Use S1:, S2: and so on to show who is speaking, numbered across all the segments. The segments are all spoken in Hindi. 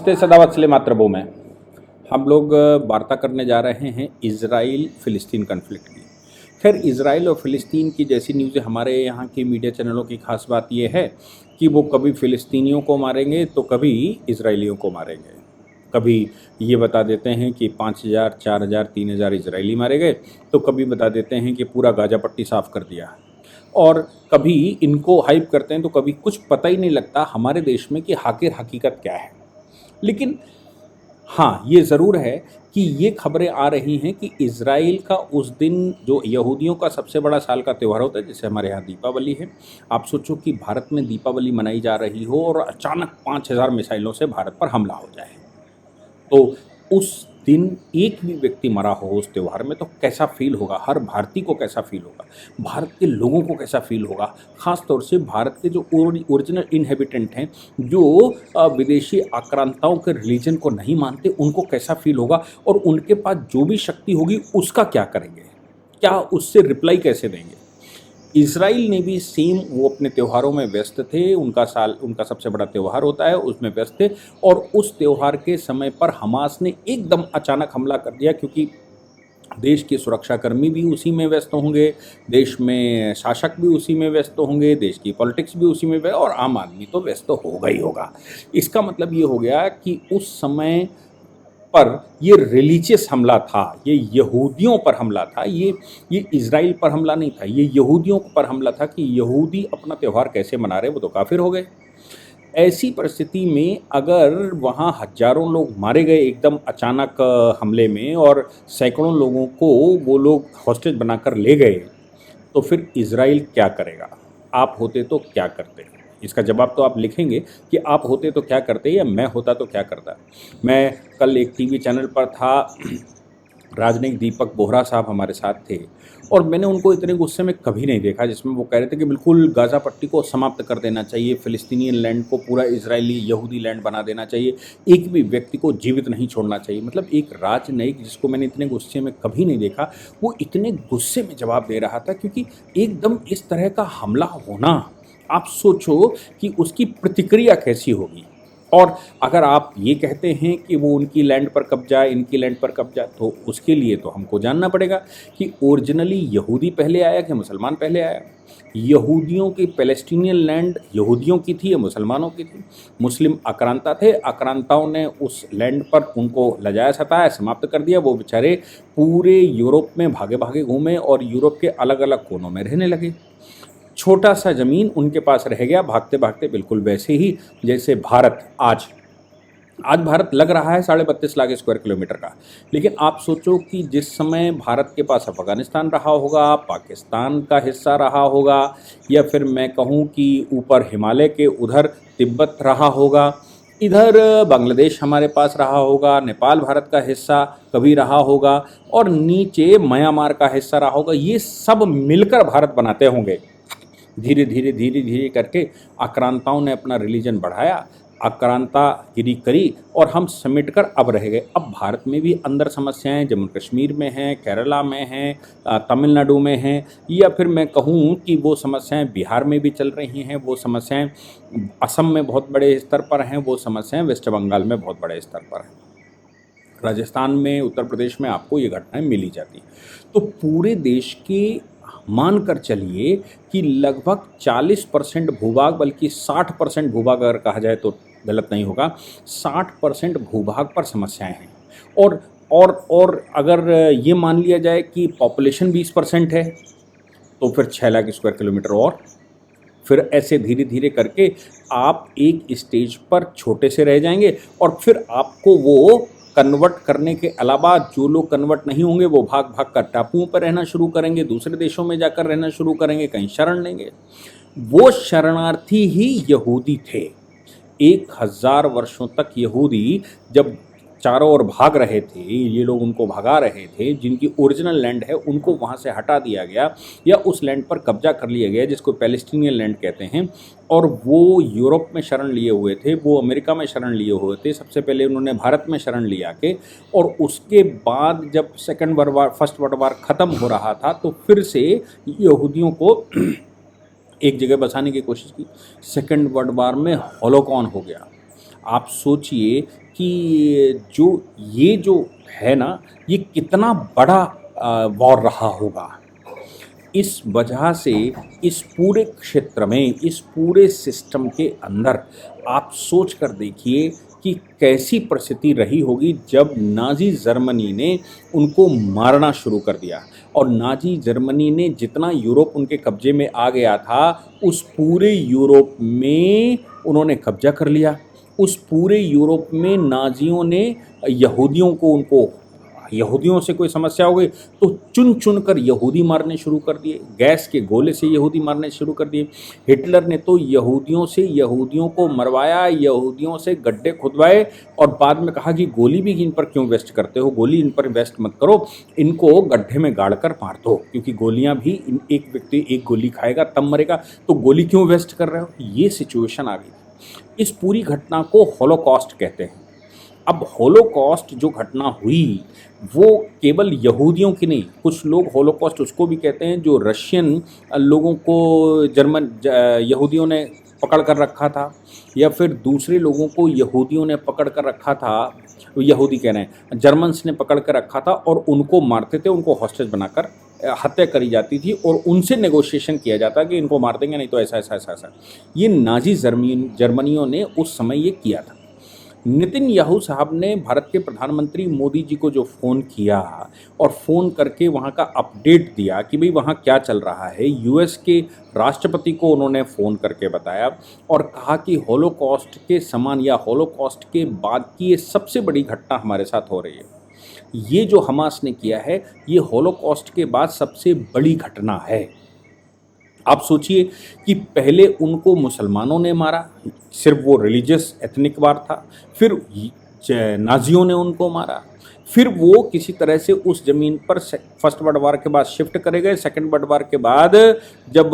S1: नमस्ते सदावत्सले मातृभूमि में हम लोग वार्ता करने जा रहे हैं इजराइल फ़िलिस्तीन कन्फ्लिक्ट की। खैर इजराइल और फ़िलिस्तीन की जैसी न्यूज़ें हमारे यहाँ के मीडिया चैनलों की खास बात यह है कि वो कभी फ़िलिस्तीनियों को मारेंगे तो कभी इजराइलियों को मारेंगे। कभी ये बता देते हैं कि 5,000, 4,000, 3,000 इजरायली मारे गए, तो कभी बता देते हैं कि पूरा गाज़ा पट्टी साफ़ कर दिया। और कभी इनको हाइप करते हैं तो कभी कुछ पता ही नहीं लगता हमारे देश में कि आखिर हकीकत क्या है। लेकिन हाँ, ये ज़रूर है कि ये खबरें आ रही हैं कि इज़राइल का उस दिन जो यहूदियों का सबसे बड़ा साल का त्यौहार होता है, जैसे हमारे यहाँ दीपावली है। आप सोचो कि भारत में दीपावली मनाई जा रही हो और अचानक 5,000 मिसाइलों से भारत पर हमला हो जाए, तो उस दिन एक भी व्यक्ति मरा हो उस त्यौहार में तो कैसा फ़ील होगा, हर भारतीय को कैसा फ़ील होगा, भारत के लोगों को कैसा फ़ील होगा। ख़ास तौर से भारत के जो ओरिजिनल इन्हेबिटेंट हैं, जो विदेशी आक्रांताओं के रिलीजन को नहीं मानते, उनको कैसा फ़ील होगा और उनके पास जो भी शक्ति होगी उसका क्या करेंगे, क्या उससे रिप्लाई कैसे देंगे। इज़राइल ने भी सेम, वो अपने त्योहारों में व्यस्त थे, उनका सबसे बड़ा त्यौहार होता है, उसमें व्यस्त थे और उस त्यौहार के समय पर हमास ने एकदम अचानक हमला कर दिया, क्योंकि देश के सुरक्षाकर्मी भी उसी में व्यस्त होंगे, देश में शासक भी उसी में व्यस्त होंगे, देश की पॉलिटिक्स भी उसी में व्यस्त और आम आदमी तो व्यस्त होगा ही होगा। इसका मतलब ये हो गया कि उस समय पर ये रिलीजियस हमला था, ये यहूदियों पर हमला था, ये इज़राइल पर हमला नहीं था, ये यहूदियों पर हमला था कि यहूदी अपना त्यौहार कैसे मना रहे, वो तो काफिर हो गए। ऐसी परिस्थिति में अगर वहाँ हजारों लोग मारे गए एकदम अचानक हमले में और सैकड़ों लोगों को वो लोग हॉस्टेज बनाकर ले गए, तो फिर इज़राइल क्या करेगा? आप होते तो क्या करते? इसका जवाब तो आप लिखेंगे कि आप होते तो क्या करते या मैं होता तो क्या करता। मैं कल एक टीवी चैनल पर था, राजनयिक दीपक बोहरा साहब हमारे साथ थे और मैंने उनको इतने गुस्से में कभी नहीं देखा, जिसमें वो कह रहे थे कि बिल्कुल गाज़ा पट्टी को समाप्त कर देना चाहिए, फ़िलिस्तीनियन लैंड को पूरा इजरायली यहूदी लैंड बना देना चाहिए, एक भी व्यक्ति को जीवित नहीं छोड़ना चाहिए। मतलब एक राजनयिक जिसको मैंने इतने गुस्से में कभी नहीं देखा, वो इतने गुस्से में जवाब दे रहा था, क्योंकि एकदम इस तरह का हमला होना, आप सोचो कि उसकी प्रतिक्रिया कैसी होगी। और अगर आप ये कहते हैं कि वो उनकी लैंड पर कब्जा, इनकी लैंड पर कब्जा, तो उसके लिए तो हमको जानना पड़ेगा कि ओरिजिनली यहूदी पहले आया कि मुसलमान पहले आया। यहूदियों की पैलेस्टीनियन लैंड यहूदियों की थी या मुसलमानों की थी? मुस्लिम आक्रांता थे, आक्रांताओं ने उस लैंड पर उनको लजाया, सताया, समाप्त कर दिया। वो बेचारे पूरे यूरोप में भागे भागे घूमे और यूरोप के अलग अलग कोनों में रहने लगे। छोटा सा ज़मीन उनके पास रह गया, भागते भागते, बिल्कुल वैसे ही जैसे भारत आज भारत लग रहा है 32.5 लाख स्क्वायर किलोमीटर का। लेकिन आप सोचो कि जिस समय भारत के पास अफ़गानिस्तान रहा होगा, पाकिस्तान का हिस्सा रहा होगा, या फिर मैं कहूँ कि ऊपर हिमालय के उधर तिब्बत रहा होगा, इधर बांग्लादेश हमारे पास रहा होगा, नेपाल भारत का हिस्सा कभी रहा होगा और नीचे म्यांमार का हिस्सा रहा होगा, ये सब मिलकर भारत बनाते होंगे। धीरे धीरे करके आक्रांताओं ने अपना रिलीजन बढ़ाया, आक्रांतागिरी करी और हम समेटकर अब रह गए। अब भारत में भी अंदर समस्याएं जम्मू कश्मीर में हैं, केरला में हैं, तमिलनाडु में हैं, या फिर मैं कहूँ कि वो समस्याएं बिहार में भी चल रही हैं, वो समस्याएं असम में बहुत बड़े स्तर पर हैं, वो समस्याएं वेस्ट बंगाल में बहुत बड़े स्तर पर हैं, राजस्थान में, उत्तर प्रदेश में आपको ये घटनाएं मिली जाती। तो पूरे देश के मानकर चलिए कि लगभग 40% भूभाग, बल्कि 60% भूभाग अगर कहा जाए तो गलत नहीं होगा, 60% भूभाग पर समस्याएं हैं। और अगर ये मान लिया जाए कि पॉपुलेशन 20% है, तो फिर 6 लाख स्क्वायर किलोमीटर और फिर ऐसे धीरे धीरे करके आप एक स्टेज पर छोटे से रह जाएंगे और फिर आपको वो कन्वर्ट करने के अलावा जो लोग कन्वर्ट नहीं होंगे वो भाग भाग कर टापुओं पर रहना शुरू करेंगे, दूसरे देशों में जाकर रहना शुरू करेंगे, कहीं शरण लेंगे। वो शरणार्थी ही यहूदी थे। 1000 वर्षों तक यहूदी जब चारों ओर भाग रहे थे, ये लोग उनको भगा रहे थे, जिनकी ओरिजिनल लैंड है उनको वहाँ से हटा दिया गया या उस लैंड पर कब्जा कर लिया गया, जिसको पैलेस्टीनियन लैंड कहते हैं। और वो यूरोप में शरण लिए हुए थे, वो अमेरिका में शरण लिए हुए थे, सबसे पहले उन्होंने भारत में शरण लिया के, और उसके बाद जब फर्स्ट वर्ल्ड वार ख़त्म हो रहा था तो फिर से यहूदियों को एक जगह बसाने की कोशिश की। सेकेंड वर्ल्ड वार में हॉलोकॉन हो गया। आप सोचिए कि जो है ना, ये कितना बड़ा वॉर रहा होगा। इस वजह से इस पूरे क्षेत्र में, इस पूरे सिस्टम के अंदर आप सोच कर देखिए कि कैसी परिस्थिति रही होगी जब नाज़ी जर्मनी ने उनको मारना शुरू कर दिया। और नाज़ी जर्मनी ने जितना यूरोप उनके कब्जे में आ गया था, उस पूरे यूरोप में उन्होंने कब्जा कर लिया। उस पूरे यूरोप में नाज़ियों ने यहूदियों से कोई समस्या हो गई तो चुन चुन कर यहूदी मारने शुरू कर दिए, गैस के गोले से यहूदी मारने शुरू कर दिए। हिटलर ने तो यहूदियों को मरवाया, यहूदियों से गड्ढे खुदवाए और बाद में कहा कि गोली भी इन पर क्यों वेस्ट करते हो, गोली इन पर वेस्ट मत करो, इनको गड्ढे में गाड़ कर मार दो, क्योंकि गोलियां भी एक व्यक्ति एक गोली खाएगा तब मरेगा, तो गोली क्यों वेस्ट कर रहे हो। ये सिचुएशन आ गई। इस पूरी घटना को होलोकॉस्ट कहते हैं। अब होलोकॉस्ट जो घटना हुई वो केवल यहूदियों की नहीं, कुछ लोग होलोकॉस्ट उसको भी कहते हैं जो रशियन लोगों को यहूदियों ने पकड़ कर रखा था, या फिर दूसरे लोगों को यहूदियों ने पकड़ कर रखा था, यहूदी कह रहे हैं, जर्मन्स ने पकड़ कर रखा था और उनको मारते थे, उनको हॉस्टेज बनाकर हत्या करी जाती थी और उनसे नेगोशिएशन किया जाता कि इनको मार देंगे, नहीं तो ऐसा ऐसा ऐसा ऐसा। ये नाज़ी जर्मनियों ने उस समय ये किया था। नेतन्याहू साहब ने भारत के प्रधानमंत्री मोदी जी को जो फ़ोन किया और फ़ोन करके वहाँ का अपडेट दिया कि भाई वहाँ क्या चल रहा है, यूएस के राष्ट्रपति को उन्होंने फ़ोन करके बताया और कहा कि होलोकॉस्ट के समान या होलोकॉस्ट के बाद की ये सबसे बड़ी घटना हमारे साथ हो रही है। ये जो हमास ने किया है, ये होलोकॉस्ट के बाद सबसे बड़ी घटना है। आप सोचिए कि पहले उनको मुसलमानों ने मारा, सिर्फ वो रिलीजियस एथनिक वार था, फिर नाजियों ने उनको मारा, फिर वो किसी तरह से उस ज़मीन पर फर्स्ट वर्ल्ड वार के बाद शिफ्ट करे गए, सेकंड वर्ल्ड वार के बाद जब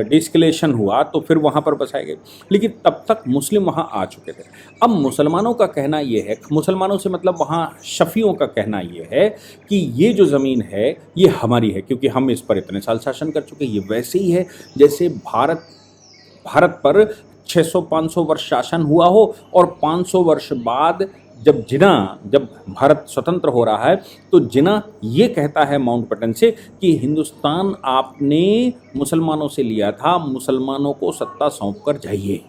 S1: डिस्कलेशन हुआ तो फिर वहाँ पर बसाए गए, लेकिन तब तक मुस्लिम वहाँ आ चुके थे। अब मुसलमानों का कहना ये है, मुसलमानों से मतलब वहाँ शफियों का कहना ये है कि ये जो ज़मीन है ये हमारी है, क्योंकि हम इस पर इतने साल शासन कर चुके हैं। ये वैसे ही है जैसे भारत पर 600-500 वर्ष शासन हुआ हो और 500 वर्ष बाद जब भारत स्वतंत्र हो रहा है तो जिना ये कहता है माउंटबेटन से कि हिंदुस्तान आपने मुसलमानों से लिया था, मुसलमानों को सत्ता सौंप कर जाइए,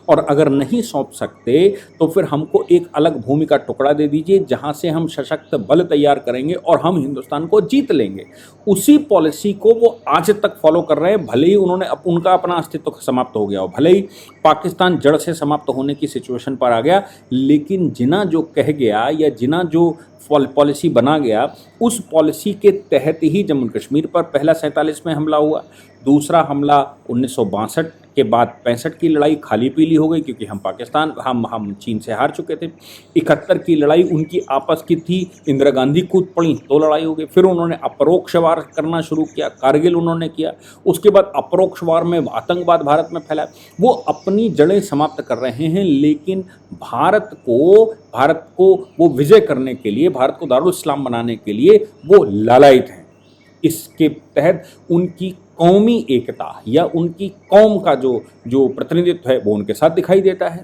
S1: और अगर नहीं सौंप सकते तो फिर हमको एक अलग भूमि का टुकड़ा दे दीजिए जहां से हम सशक्त बल तैयार करेंगे और हम हिंदुस्तान को जीत लेंगे। उसी पॉलिसी को वो आज तक फॉलो कर रहे हैं, भले ही उनका अपना अस्तित्व समाप्त हो गया हो, भले ही पाकिस्तान जड़ से समाप्त होने की सिचुएशन पर आ गया, लेकिन जिना जो कह गया या जिना जो पॉलिसी बना गया, उस पॉलिसी के तहत ही जम्मू कश्मीर पर पहला 47 में हमला हुआ, दूसरा हमला 1962 के बाद 65 की लड़ाई खाली पीली हो गई क्योंकि हम चीन से हार चुके थे। 71 की लड़ाई उनकी आपस की थी, इंदिरा गांधी कूद पड़ी तो लड़ाई हो गई। फिर उन्होंने अपरोक्ष वार करना शुरू किया, कारगिल उन्होंने किया, उसके बाद अपरोक्ष वार में आतंकवाद भारत में फैला। वो अपनी जड़ें समाप्त कर रहे हैं, लेकिन भारत को वो विजय करने के लिए, भारत को दारुल इस्लाम बनाने के लिए वो लालायित हैं। इसके तहत उनकी कौमी एकता या उनकी कौम का जो प्रतिनिधित्व है वो उनके साथ दिखाई देता है।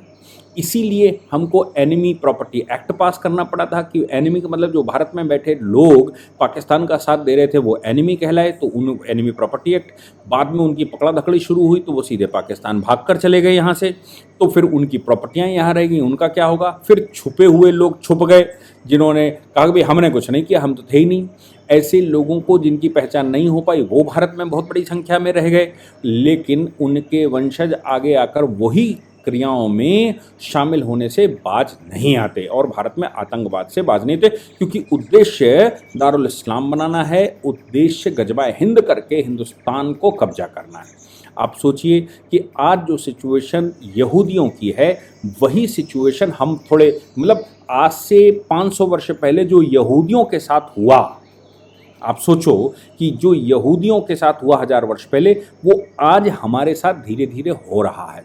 S1: इसीलिए हमको एनिमी प्रॉपर्टी एक्ट पास करना पड़ा था कि एनिमी का मतलब जो भारत में बैठे लोग पाकिस्तान का साथ दे रहे थे वो एनिमी कहलाए, तो उन एनिमी प्रॉपर्टी एक्ट। बाद में उनकी पकड़ा धकड़ी शुरू हुई तो वो सीधे पाकिस्तान भाग कर चले गए यहाँ से, तो फिर उनकी प्रॉपर्टियाँ यहाँ रह गई, उनका क्या होगा। फिर छुपे हुए लोग छुप गए जिन्होंने कहा कि भाई हमने कुछ नहीं किया, हम तो थे ही नहीं। ऐसे लोगों को जिनकी पहचान नहीं हो पाई वो भारत में बहुत बड़ी संख्या में रह गए, लेकिन उनके वंशज आगे आकर वही क्रियाओं में शामिल होने से बाज नहीं आते और भारत में आतंकवाद से बाज नहीं थे, क्योंकि उद्देश्य दारुल इस्लाम बनाना है, उद्देश्य गजबाए हिंद करके हिंदुस्तान को कब्जा करना है। आप सोचिए कि आज जो सिचुएशन यहूदियों की है वही सिचुएशन हम थोड़े मतलब आज से 500 वर्ष पहले जो यहूदियों के साथ हुआ, आप सोचो कि जो यहूदियों के साथ हुआ 1000 वर्ष पहले वो आज हमारे साथ धीरे धीरे हो रहा है।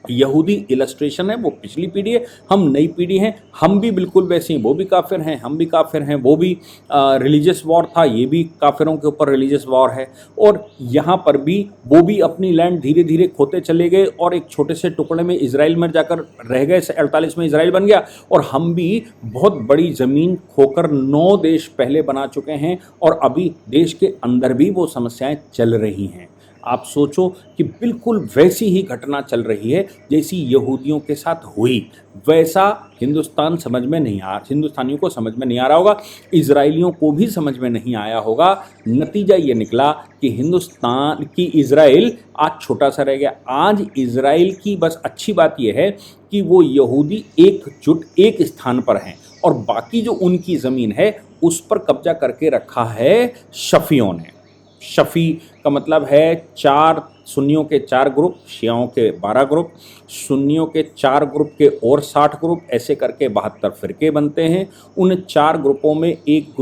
S1: यहूदी इलस्ट्रेशन है, वो पिछली पीढ़ी है, हम नई पीढ़ी हैं, हम भी बिल्कुल वैसे ही, वो भी काफिर हैं, हम भी काफिर हैं, वो भी रिलीजियस वॉर था, ये भी काफिरों के ऊपर रिलीजियस वॉर है। और यहाँ पर भी वो भी अपनी लैंड धीरे धीरे खोते चले गए और एक छोटे से टुकड़े में इजराइल में जाकर रह गए, 48 में इजराइल बन गया। और हम भी बहुत बड़ी ज़मीन खोकर 9 देश पहले बना चुके हैं और अभी देश के अंदर भी वो समस्याएं चल रही हैं। आप सोचो कि बिल्कुल वैसी ही घटना चल रही है जैसी यहूदियों के साथ हुई, वैसा हिंदुस्तानियों को समझ में नहीं आ रहा होगा, इजराइलियों को भी समझ में नहीं आया होगा। नतीजा ये निकला कि हिंदुस्तान की इजराइल आज छोटा सा रह गया। आज इजराइल की बस अच्छी बात यह है कि वो यहूदी एकजुट एक स्थान पर हैं और बाकी जो उनकी ज़मीन है उस पर कब्जा करके रखा है शफियों ने। शफी का मतलब है 4 सुन्नियों के 4 ग्रुप, शियाओं के 12 ग्रुप, सुन्नियों के 4 ग्रुप के और 60 ग्रुप, ऐसे करके 72 फिरके बनते हैं। उन 4 ग्रुपों में एक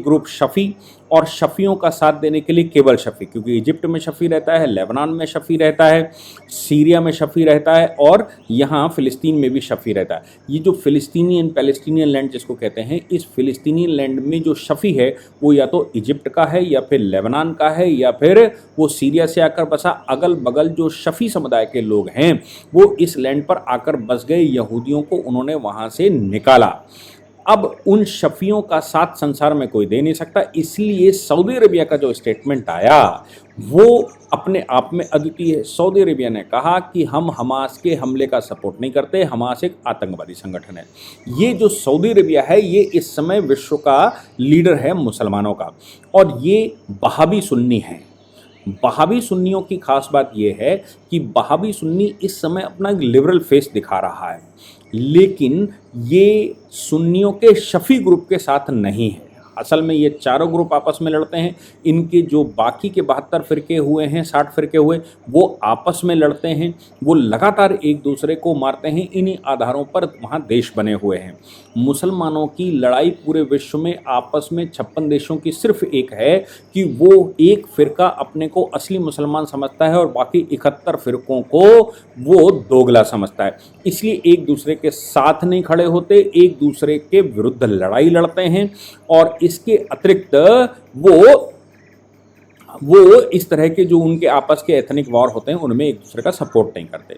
S1: ग्रुप शफी, और शफियों का साथ देने के लिए केवल शफी, क्योंकि इजिप्ट में शफी रहता है, लेबनान में शफी रहता है, सीरिया में शफी रहता है और यहाँ फ़िलिस्तीन में भी शफी रहता है। ये जो फ़िलिस्तीनियन पैलेस्टीनियन लैंड जिसको कहते हैं, इस फ़िलिस्तीनियन लैंड में जो शफी है वो या तो इजिप्ट का है या फिर लेबनान का है या फिर वो सीरिया से आकर बसा। अगल बगल जो शफी समुदाय के लोग हैं वो इस लैंड पर आकर बस गए, यहूदियों को उन्होंने वहाँ से निकाला। अब उन शफियों का साथ संसार में कोई दे नहीं सकता, इसलिए सऊदी अरेबिया का जो स्टेटमेंट आया वो अपने आप में अद्वितीय है। सऊदी अरेबिया ने कहा कि हम हमास के हमले का सपोर्ट नहीं करते, हमास एक आतंकवादी संगठन है। ये जो सऊदी अरेबिया है ये इस समय विश्व का लीडर है मुसलमानों का, और ये बहावी सुन्नी है। बहावी सुन्नियों की खास बात यह है कि बहावी सुन्नी इस समय अपना एक लिबरल फेस दिखा रहा है, लेकिन ये सुन्नियों के शफी ग्रुप के साथ नहीं है। असल में ये चारों ग्रुप आपस में लड़ते हैं। इनके जो बाकी के 72 फिरके हुए हैं, 60 फिरके हुए, वो आपस में लड़ते हैं, वो लगातार एक दूसरे को मारते हैं। इन्हीं आधारों पर वहाँ देश बने हुए हैं। मुसलमानों की लड़ाई पूरे विश्व में आपस में 56 देशों की सिर्फ एक है कि वो एक फ़िरका अपने को असली मुसलमान समझता है और बाकी 71 फ़िरकों को वो दोगला समझता है। इसलिए एक दूसरे के साथ नहीं खड़े होते, एक दूसरे के विरुद्ध लड़ाई लड़ते हैं। और इसके अतिरिक्त वो इस तरह के जो उनके आपस के एथनिक वॉर होते हैं उनमें एक दूसरे का सपोर्ट नहीं करते।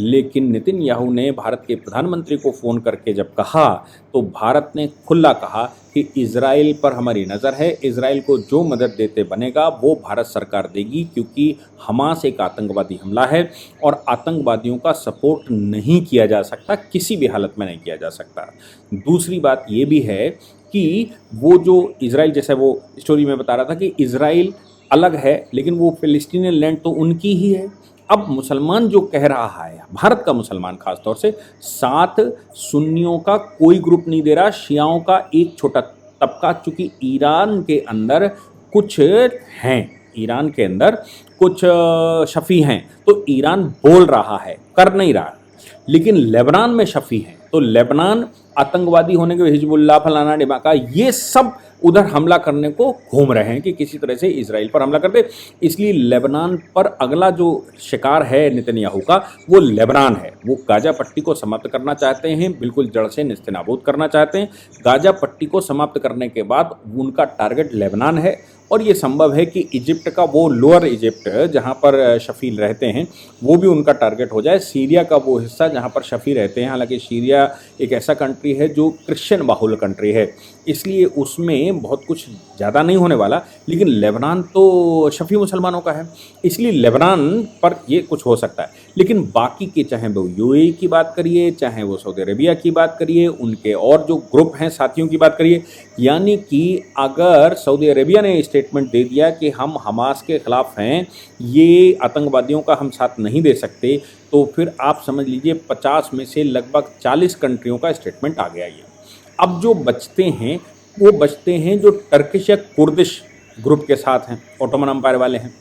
S1: लेकिन नेतन्याहू ने भारत के प्रधानमंत्री को फ़ोन करके जब कहा तो भारत ने खुला कहा कि इजराइल पर हमारी नज़र है, इजराइल को जो मदद देते बनेगा वो भारत सरकार देगी, क्योंकि हमास एक आतंकवादी हमला है और आतंकवादियों का सपोर्ट नहीं किया जा सकता, किसी भी हालत में नहीं किया जा सकता। दूसरी बात ये भी है कि वो जो इजराइल, जैसे वो स्टोरी में बता रहा था कि इजराइल अलग है लेकिन वो फ़िलिस्तीनियन लैंड तो उनकी ही है। अब मुसलमान जो कह रहा है, भारत का मुसलमान खास तौर से, साथ सुन्नियों का कोई ग्रुप नहीं दे रहा, शियाओं का एक छोटा तबका, चूँकि ईरान के अंदर कुछ हैं, ईरान के अंदर कुछ शफी हैं, तो ईरान बोल रहा है, कर नहीं रहा। लेकिन लेबनान में शफी हैं, तो लेबनान आतंकवादी होने के हिजबुल्लाह फलाना डिमाका ये सब उधर हमला करने को घूम रहे हैं कि किसी तरह से इजराइल पर हमला कर दे। इसलिए लेबनान पर अगला जो शिकार है नेतन्याहू का वो लेबनान है। वो गाजा पट्टी को समाप्त करना चाहते हैं, बिल्कुल जड़ से नेस्तनाबूद करना चाहते हैं। गाजा पट्टी को समाप्त करने के बाद उनका टारगेट लेबनान है, और ये संभव है कि इजिप्ट का वो लोअर इजिप्ट जहाँ पर शफी रहते हैं वो भी उनका टारगेट हो जाए। सीरिया का वो हिस्सा जहाँ पर शफी रहते हैं, हालांकि सीरिया एक ऐसा कंट्री है जो क्रिश्चियन बाहुल कंट्री है, इसलिए उसमें बहुत कुछ ज़्यादा नहीं होने वाला। लेकिन लेबनान तो शफी मुसलमानों का है, इसलिए लेबनान पर ये कुछ हो सकता है। लेकिन बाकी के, चाहे वो यूएई की बात करिए, चाहे वो सऊदी अरेबिया की बात करिए, उनके और जो ग्रुप हैं साथियों की बात करिए, यानी कि अगर सऊदी अरेबिया ने स्टेटमेंट दे दिया कि हम हमास के ख़िलाफ़ हैं, ये आतंकवादियों का हम साथ नहीं दे सकते, तो फिर आप समझ लीजिए 50 में से लगभग 40 कंट्रियों का स्टेटमेंट आ गया ये। अब जो बचते हैं वो बचते हैं जो टर्किश या कुर्दिश ग्रुप के साथ हैं, ऑटोमन एम्पायर वाले हैं।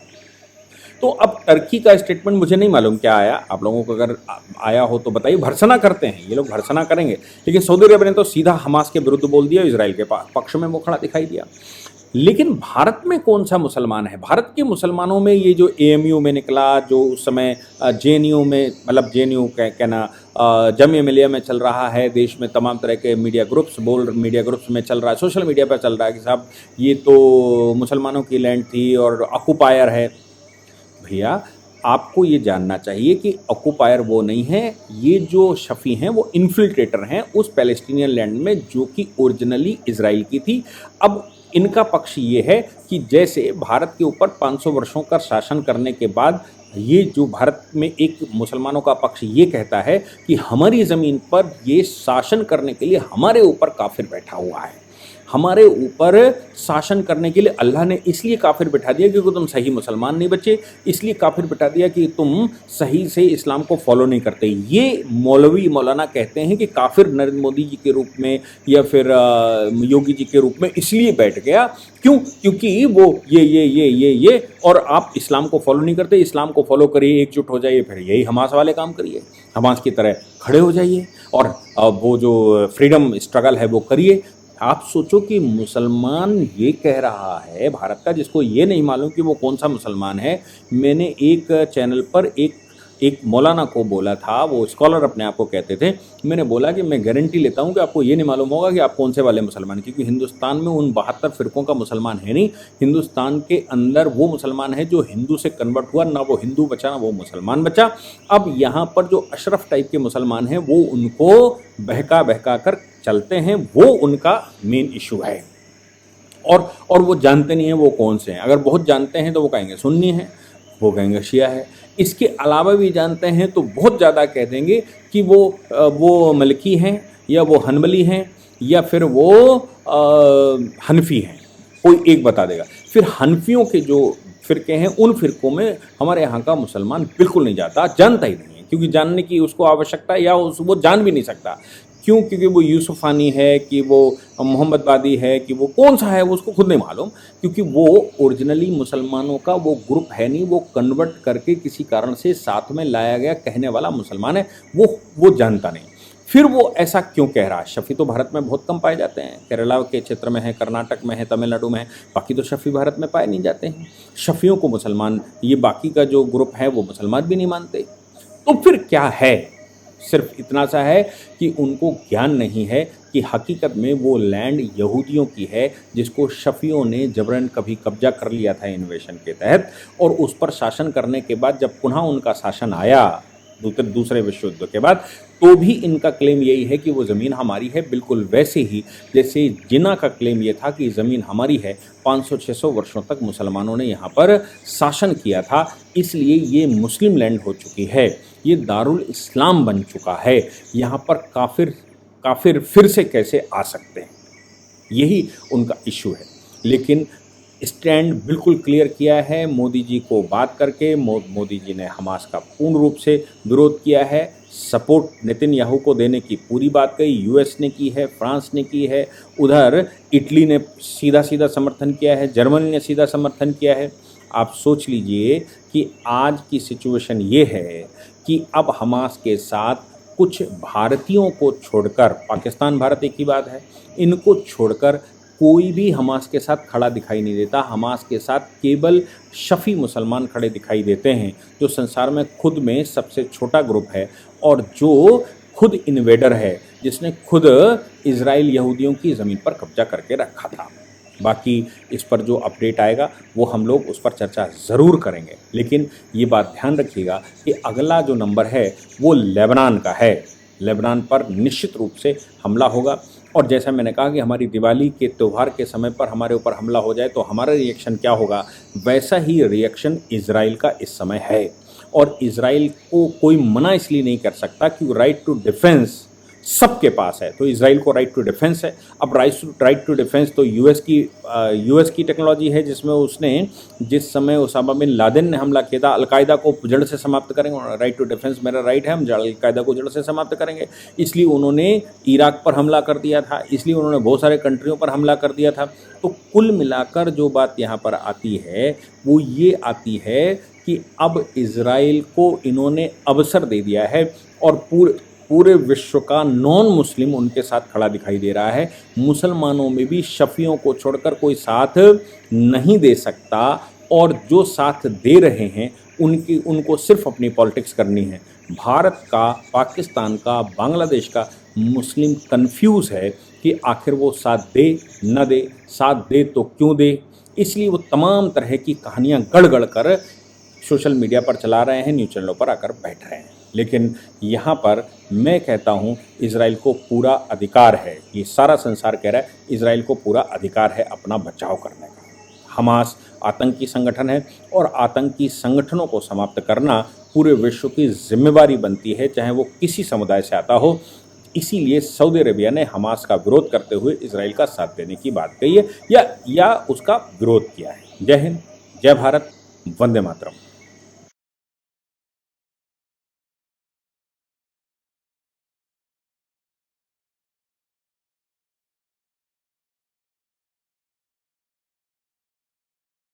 S1: तो अब टर्की का स्टेटमेंट मुझे नहीं मालूम क्या आया, आप लोगों को अगर आया हो तो बताइए। भर्त्सना करते हैं ये लोग, भर्त्सना करेंगे, लेकिन सऊदी अरब ने तो सीधा हमास के विरुद्ध बोल दिया, इजराइल के पक्ष में वो खड़ा दिखाई दिया। लेकिन भारत में कौन सा मुसलमान है? भारत के मुसलमानों में ये जो एएमयू में निकला, जो उस समय जेएनयू में, मतलब जेएनयू कहना जामिया मिलिया में चल रहा है, देश में तमाम तरह के मीडिया ग्रुप्स में चल रहा है, सोशल मीडिया पर चल रहा है कि साहब ये तो मुसलमानों की लैंड थी और ऑक्यूपायर है। भैया आपको ये जानना चाहिए कि ऑक्यूपायर वो नहीं है, ये जो शफ़ी हैं वो इन्फिल्ट्रेटर हैं उस पैलेस्टीनियन लैंड में जो कि ओरिजिनली इजराइल की थी। अब इनका पक्ष ये है कि जैसे भारत के ऊपर 500 वर्षों का शासन करने के बाद ये जो भारत में एक मुसलमानों का पक्ष ये कहता है कि हमारी ज़मीन पर ये शासन करने के लिए हमारे ऊपर काफिर बैठा हुआ है, हमारे ऊपर शासन करने के लिए अल्लाह ने इसलिए काफिर बिठा दिया क्योंकि तुम सही मुसलमान नहीं बचे, इसलिए काफिर बिठा दिया कि तुम सही से इस्लाम को फॉलो नहीं करते। ये मौलाना कहते हैं कि काफिर नरेंद्र मोदी जी के रूप में या फिर योगी जी के रूप में इसलिए बैठ गया, क्यों? क्योंकि वो ये और आप इस्लाम को फॉलो नहीं करते, इस्लाम को फॉलो करिए, एकजुट हो जाइए, फिर यही हमास वाले काम करिए, हमास की तरह खड़े हो जाइए और वो जो फ्रीडम स्ट्रगल है वो करिए। आप सोचो कि मुसलमान ये कह रहा है भारत का, जिसको ये नहीं मालूम कि वो कौन सा मुसलमान है। मैंने एक चैनल पर एक मौलाना को बोला था, वो स्कॉलर अपने आप को कहते थे, मैंने बोला कि मैं गारंटी लेता हूँ कि आपको ये नहीं मालूम होगा कि आप कौन से वाले मुसलमान, क्योंकि हिंदुस्तान में उन 72 फ़िरक़ों का मुसलमान है नहीं। हिंदुस्तान के अंदर वो मुसलमान है जो हिंदू से कन्वर्ट हुआ, ना वो हिंदू बचा ना वो मुसलमान बचा। अब यहाँ पर जो अशरफ टाइप के मुसलमान हैं वो उनको बहका बहका कर चलते हैं, वो उनका मेन इशू है। और वो जानते नहीं हैं वो कौन से हैं। अगर बहुत जानते हैं तो वो कहेंगे सुन्नी है, वो कहेंगे शिया है। इसके अलावा भी जानते हैं तो बहुत ज़्यादा कह देंगे कि वो मलकी हैं या वो हनबली हैं या फिर वो हनफी हैं, कोई एक बता देगा। फिर हनफियों के जो फ़िरके हैं उन फ़िरकों में हमारे यहाँ का मुसलमान बिल्कुल नहीं जानता ही नहीं है, क्योंकि जानने की उसको आवश्यकता या वो जान भी नहीं सकता। क्यों? क्योंकि वो यूसुफ़ानी है कि वो मोहम्मदवादी है कि वो कौन सा है वो उसको खुद नहीं मालूम, क्योंकि वो ओरिजिनली मुसलमानों का वो ग्रुप है नहीं, वो कन्वर्ट करके किसी कारण से साथ में लाया गया कहने वाला मुसलमान है, वो जानता नहीं। फिर वो ऐसा क्यों कह रहा है? शफ़ी तो भारत में बहुत कम पाए जाते हैं, केरला के क्षेत्र में है, कर्नाटक में है, तमिलनाडु में है, बाकी तो शफ़ी भारत में पाए नहीं जाते हैं। शफ़ियों को मुसलमान, ये बाकी का जो ग्रुप है वो मुसलमान भी नहीं मानते। तो फिर क्या है? सिर्फ इतना सा है कि उनको ज्ञान नहीं है कि हकीकत में वो लैंड यहूदियों की है, जिसको शफ़ियों ने जबरन कभी कब्जा कर लिया था इन्वेशन के तहत, और उस पर शासन करने के बाद जब पुनः उनका शासन आया दूसरे विश्व युद्ध के बाद, तो भी इनका क्लेम यही है कि वो ज़मीन हमारी है, बिल्कुल वैसे ही जैसे जिना का क्लेम ये था कि ज़मीन हमारी है। 500-600 वर्षों तक मुसलमानों ने यहाँ पर शासन किया था, इसलिए ये मुस्लिम लैंड हो चुकी है, ये दारुल इस्लाम बन चुका है। यहाँ पर काफिर फिर से कैसे आ सकते हैं, यही उनका इशू है। लेकिन स्टैंड बिल्कुल क्लियर किया है मोदी जी को बात करके। मोदी जी ने हमास का पूर्ण रूप से विरोध किया है, सपोर्ट नेतन्याहू को देने की पूरी बात कही। यूएस ने की है, फ्रांस ने की है, उधर इटली ने सीधा समर्थन किया है, जर्मनी ने सीधा समर्थन किया है। आप सोच लीजिए कि आज की सिचुएशन ये है कि अब हमास के साथ कुछ भारतीयों को छोड़कर, पाकिस्तान भारत एक ही बात है, इनको छोड़कर कोई भी हमास के साथ खड़ा दिखाई नहीं देता। हमास के साथ केवल शफ़ी मुसलमान खड़े दिखाई देते हैं, जो संसार में खुद में सबसे छोटा ग्रुप है और जो खुद इन्वेडर है, जिसने खुद इज़राइल यहूदियों की ज़मीन पर कब्जा करके रखा था। बाकी इस पर जो अपडेट आएगा वो हम लोग उस पर चर्चा ज़रूर करेंगे, लेकिन ये बात ध्यान रखिएगा कि अगला जो नंबर है वो लेबनान का है। लेबनान पर निश्चित रूप से हमला होगा, और जैसा मैंने कहा कि हमारी दिवाली के त्यौहार के समय पर हमारे ऊपर हमला हो जाए तो हमारा रिएक्शन क्या होगा, वैसा ही रिएक्शन इज़राइल का इस समय है। और इज़राइल को कोई मना इसलिए नहीं कर सकता कि राइट टू डिफेंस सबके पास है, तो इज़राइल को राइट टू डिफेंस है। अब राइट टू डिफेंस तो यूएस की टेक्नोलॉजी है, जिसमें उसने जिस समय उसामा बिन लादेन ने हमला किया था, अलकायदा को जड़ से समाप्त करेंगे, राइट टू डिफेंस मेरा राइट है, हम अलकायदा को जड़ से समाप्त करेंगे, इसलिए उन्होंने इराक पर हमला कर दिया था, इसलिए उन्होंने बहुत सारे कंट्रियों पर हमला कर दिया था। तो कुल मिलाकर जो बात यहाँ पर आती है वो ये आती है कि अब इज़राइल को इन्होंने अवसर दे दिया है, और पूरे विश्व का नॉन मुस्लिम उनके साथ खड़ा दिखाई दे रहा है। मुसलमानों में भी शफियों को छोड़कर कोई साथ नहीं दे सकता, और जो साथ दे रहे हैं उनको सिर्फ अपनी पॉलिटिक्स करनी है। भारत का, पाकिस्तान का, बांग्लादेश का मुस्लिम कंफ्यूज है कि आखिर वो साथ दे न दे, साथ दे तो क्यों दे। इसलिए वो तमाम तरह की कहानियाँ गढ़ गढ़ कर सोशल मीडिया पर चला रहे हैं, न्यूज़ चैनलों पर आकर बैठ रहे हैं। लेकिन यहाँ पर मैं कहता हूँ इजराइल को पूरा अधिकार है, ये सारा संसार कह रहा है इजराइल को पूरा अधिकार है अपना बचाव करने का। हमास आतंकी संगठन है और आतंकी संगठनों को समाप्त करना पूरे विश्व की जिम्मेवारी बनती है, चाहे वो किसी समुदाय से आता हो। इसीलिए सऊदी अरेबिया ने हमास का विरोध करते हुए इजराइल का साथ देने की बात कही है या उसका विरोध किया है। जय हिंद, जय भारत, वंदे मातरम।